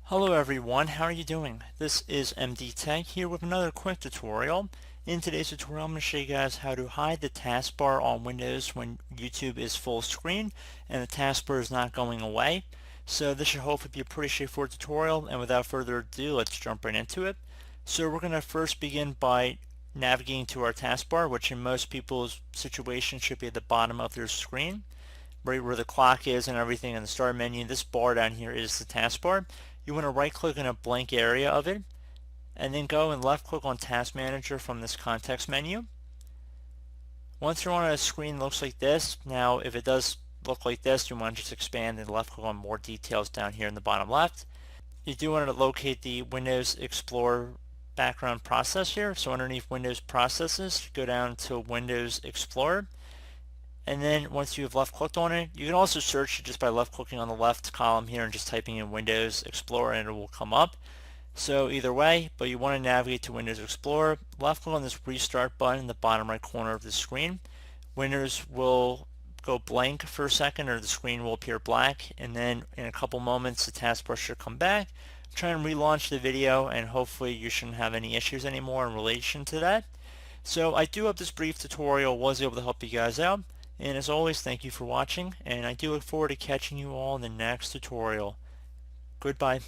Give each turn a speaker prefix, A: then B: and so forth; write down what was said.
A: Hello everyone, how are you doing? This is MD Tech here with another quick tutorial. In today's tutorial I'm going to show you guys how to hide the taskbar on Windows when YouTube is full screen and the taskbar is not going away. So this should hopefully be a pretty straightforward tutorial, and without further ado, let's jump right into it. So we're going to first begin by navigating to our taskbar, which in most people's situation should be at the bottom of their screen, right where the clock is and everything in the start menu. This bar down here is the taskbar. You want to right click in a blank area of it and then go and left click on Task Manager from this context menu. Once you're on a screen that looks like this, now if it does look like this, you want to just expand and left click on more details down here in the bottom left. You do want to locate the Windows Explorer background process here. So underneath Windows Processes, go down to Windows Explorer. And then once you've left clicked on it, you can also search it just by left clicking on the left column here and just typing in Windows Explorer and it will come up. So either way, but you want to navigate to Windows Explorer, left click on this restart button in the bottom right corner of the screen. Windows will go blank for a second, or the screen will appear black, and then in a couple moments the taskbar should come back. Try and relaunch the video and hopefully you shouldn't have any issues anymore in relation to that. So I do hope this brief tutorial was able to help you guys out. And as always, thank you for watching, and I do look forward to catching you all in the next tutorial. Goodbye.